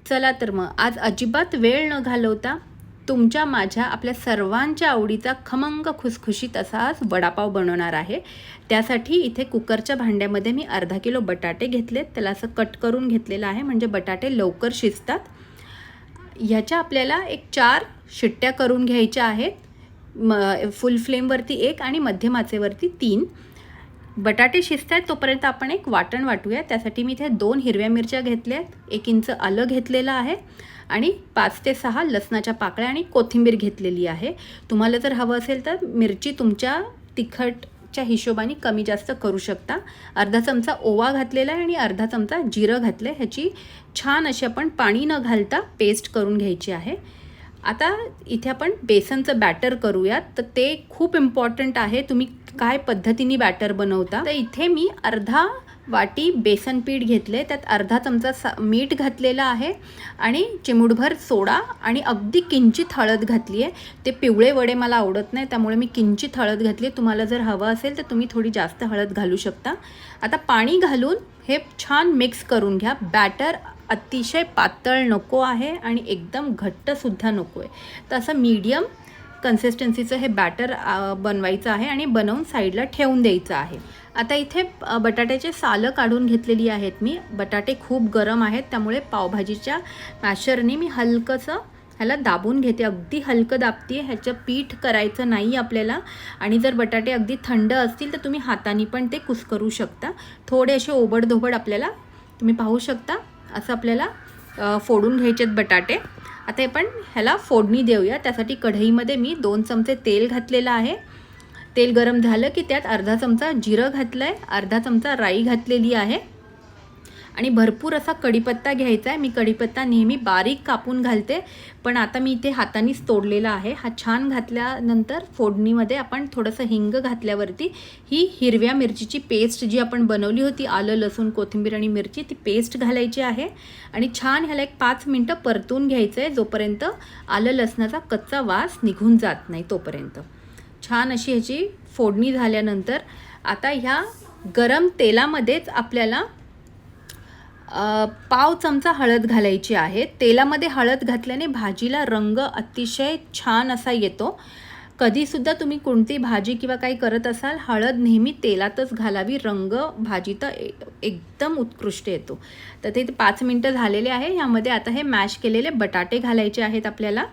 चला तर मग आज अजिबात वेळ न घालवता तुमच्या माझ्या आपल्या सर्वांच्या आवडीचा खमंग खुसखुशीत असा आज वडापाव बनवणार आहे। त्यासाठी इथे कुकरच्या भांड्यामध्ये मी अर्धा किलो बटाटे घेतलेत, त्याला असं कट करून घेतलेलं आहे म्हणजे बटाटे लवकर शिजतात। ह्याच्या आपल्याला एक 4 शिट्ट्या करून घ्यायच्या आहेत, फुल फ्लेमवरती 1 आणि मध्यम आचेवरती 3। बटाटे शिजतात तोपर्यंत आपण एक वाटण वाटूया। त्यासाठी मी इथे 2 हिरव्या मिरच्या घेतल्यात, 1 इंच आलं घेतलेलं आहे आणि 5 ते 6 लसणाच्या पाकळ्या आणि कोथिंबीर घेतलेली आहे। तुम्हाला जर हवं असेल तर मिरची तुमच्या तिखटच्या हिशोबाने कमी जास्त करू शकता। अर्धा चमचा ओवा घातलेला आहे आणि अर्धा चमचा जिरं घातलं आहे। ह्याची छान अशी आपण पाणी न घालता पेस्ट करून घ्यायची आहे। आता इथे आपण बेसनचं बॅटर करूयात, तर ते खूप इम्पॉर्टंट आहे तुम्ही काय पद्धतीने बॅटर बनवता। तर इथे मी अर्धा वाटी बेसन पीठ घेतले, त्यात अर्धा चमचा मीठ घातलेला आहे आणि चिमूटभर सोडा आणि अगदी किंचित हळद घातली आहे। ते पिवळे वडे मला आवडत नाही त्यामुळे मी किंचित हळद घातली आहे। तुम्हाला जर हवं असेल तर तुम्ही थोडी जास्त हळद घालू शकता। आता पाणी घालून हे छान मिक्स करून घ्या। बॅटर अतिशय पातळ नको आहे आणि एकदम घट्टसुद्धा नको आहे, तर असं मीडियम कन्सिस्टन्सीचं हे बॅटर बनवायचं आहे आणि बनवून साईडला ठेवून द्यायचं आहे। आता इथे बटाट्याचे सालं काढून घेतलेली आहेत मी। बटाटे खूप गरम आहेत त्यामुळे पावभाजीच्या मॅशरने मी हलकंसं ह्याला दाबून घेते, अगदी हलकं दाबते। ह्याचं पीठ करायचं नाही आपल्याला आणि जर बटाटे अगदी थंड असतील तर तुम्ही हाताने पण ते कुस्करू शकता। थोडे असे ओबडधोबड आपल्याला तुम्ही पाहू शकता असं आपल्याला फोडून घ्यायचेत बटाटे। आता आपण ह्याला फोडणी देऊया। त्यासाठी कढईमध्ये मी 2 चमचे तेल घातलेलं आहे। तेल गरम झालं की त्यात अर्धा चमचा जिरं घातलं आहे, अर्धा चमचा राई घातलेली आहे आणि भरपूर असा कढीपत्ता घ्यायचा आहे। मी कढीपत्ता नेहमी बारीक कापून घालते, पण आता मी इथे हातानेच तोडलेला आहे। हा छान घातल्यानंतर फोडणीमध्ये आपण थोडंसं हिंग घातल्यावरती ही हिरव्या मिरचीची पेस्ट जी आपण बनवली होती, आलं लसूण कोथिंबीर आणि मिरची, ती पेस्ट घालायची आहे आणि छान ह्याला एक 5 मिनटं परतून घ्यायचं आहे, जोपर्यंत आलं लसणाचा कच्चा वास निघून जात नाही तोपर्यंत। छान अशी ह्याची फोडणी झाल्यानंतर आता ह्या गरम तेलामध्येच आपल्याला पाव चमचा हळद घालायची आहे। तेलामध्ये हळद घातल्याने भाजीला रंग अतिशय छान असा येतो। कधीसुद्धा तुम्ही कोणती भाजी किंवा काही करत असाल, हळद नेहमी तेलातच घालावी, रंग भाजीचा एकदम उत्कृष्ट येतो। तर ते 5 मिनटं झालेले आहे। ह्यामध्ये आता हे मॅश केलेले बटाटे घालायचे आहेत आपल्याला।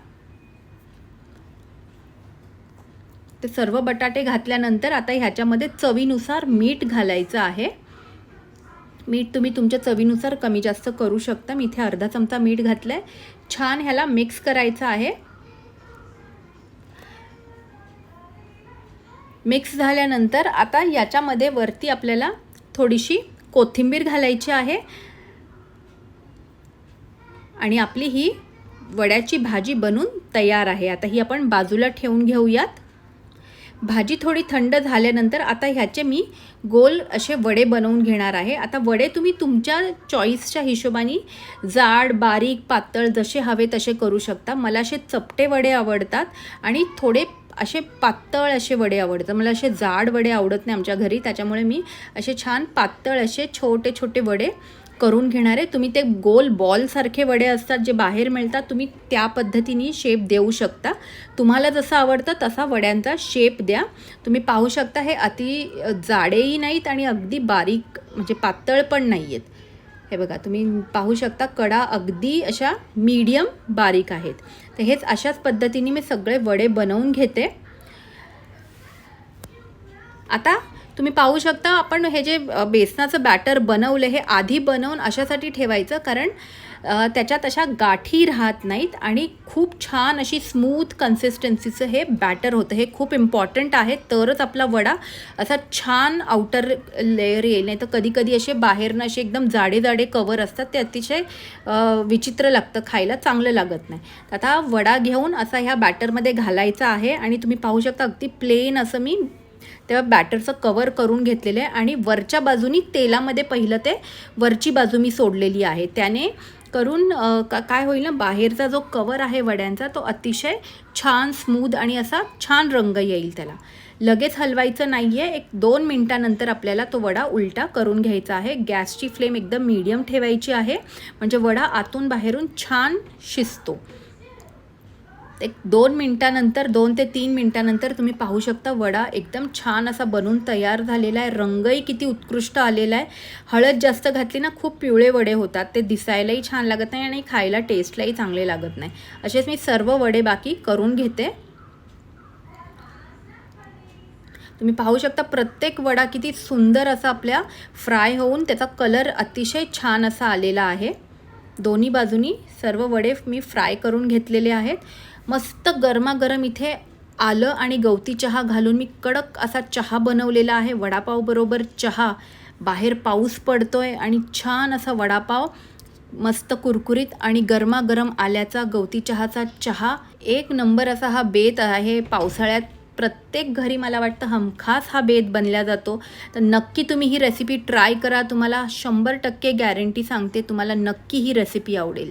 ते सर्व बटाटे घातल्यानंतर आता ह्याच्यामध्ये चवीनुसार मीठ घालायचं आहे। मीठ तुम्ही तुमच्या चवीनुसार कमी जास्त करू शकता। मी इथे अर्धा चमचा मीठ घातलंय। छान ह्याला मिक्स करायचं आहे। मिक्स झाल्यानंतर आता याच्यामध्ये वरती आपल्याला थोडीशी कोथिंबीर घालायची आहे आणि आपली ही वड्याची भाजी बनून तयार आहे। आता ही आपण बाजूला ठेवून घेऊयात। भाजी थोडी थंड झाल्यानंतर आता ह्याचे मी गोल असे वडे बनवून घेणार आहे। आता वडे तुम्ही तुमच्या चॉईसच्या हिशोबाने जाड बारीक पातळ जसे हवे तसे करू शकता। मला असे चपटे वडे आवडतात आणि थोडे असे पातळ असे वडे आवडतात। मला असे जाड वडे आवडत नाही आमच्या घरी, त्याच्यामुळे मी असे छान पातळ असे छोटे छोटे वडे करून घेणार आहे। तुम्ही ते गोल बॉल सारखे वडे असतात जे बाहेर मिळतात, तुम्ही त्या पद्धतीने शेप देऊ शकता। तुम्हाला जसं आवडतं तसा वड्यांचा शेप द्या। तुम्ही पाहू शकता हे अति जाडेही नाहीत आणि अगदी बारीक म्हणजे पातळ पण नाही आहेत। हे बघा तुम्ही पाहू शकता कडा अगदी अशा मीडियम बारीक आहेत। तर हेच अशाच पद्धतीने मी सगळे वडे बनवून घेते। आता तुम्ही पाहू शकता आपण हे जे बेसनाचं बॅटर बनवलं हे आधी बनवून अशासाठी ठेवायचं, कारण त्याच्यात अशा गाठी राहत नाहीत आणि खूप छान अशी स्मूथ कन्सिस्टन्सीचं हे बॅटर होतं। हे खूप इम्पॉर्टंट आहे, तरच आपला वडा असा छान आउटर लेअर येईल। नाही तर कधी कधी असे बाहेरनं असे एकदम जाडे जाडे कवर असतात, ते अतिशय विचित्र लागतं, खायला चांगलं लागत नाही। आता वडा घेऊन असा ह्या बॅटरमध्ये घालायचा आहे आणि तुम्ही पाहू शकता अगदी प्लेन असं मी तेव्हा बॅटरचं कवर करून घेतलेलं आहे आणि वरच्या बाजूनी तेलामध्ये पहिलं ते वरची बाजू मी सोडलेली आहे। त्याने करून काय होईल ना, बाहेरचा जो कवर आहे वड्यांचा तो अतिशय छान स्मूथ आणि असा छान रंग येईल त्याला। लगेच हलवायचं नाही आहे, 1-2 मिनटानंतर आपल्याला तो वडा उलटा करून घ्यायचा आहे. गॅसची फ्लेम एकदम मीडियम ठेवायची आहे, म्हणजे वडा आतून बाहेरून छान शिजतो. 1-2 मिनटानंतर, 2 ते 3 मिनटानंतर तुम्ही पाहू शकता वडा एकदम छान असा बनून तयार झालेला आहे. रंगही किती उत्कृष्ट आलेला आहे. हळद जास्त घातली ना खूप पिवळे वडे होतात, ते दिसायलाही छान लागत नाही आणि खायला टेस्टलाही चांगले लागत नाही. असेच मी सर्व वडे बाकी करून घेते. तुम्ही पाहू शकता प्रत्येक वडा किती सुंदर असा आपल्या फ्राय होऊन त्याचा कलर अतिशय छान असा आलेला आहे. दोन्ही बाजूनी सर्व वडे मी फ्राय करून घेतलेले आहेत. मस्त गरमागरम इथे आलं आणि गवती चहा घालून मी कडक असा चहा बनवलेला आहे. वडापाव बरोबर चहा, बाहेर पाऊस पडतोय आणि छान असा वडापाव मस्त कुरकुरीत आणि गरमागरम आल्याचा गवती चहाचा चहा, एक नंबर असा हा बेत आहे. पावसाळ्यात प्रत्येक घरी मला वाटतं हमखास हा बेत बनला जातो. तर नक्की तुम्ही ही रेसिपी ट्राय करा. तुम्हाला 100% गॅरंटी सांगते, तुम्हाला नक्की ही रेसिपी आवडेल.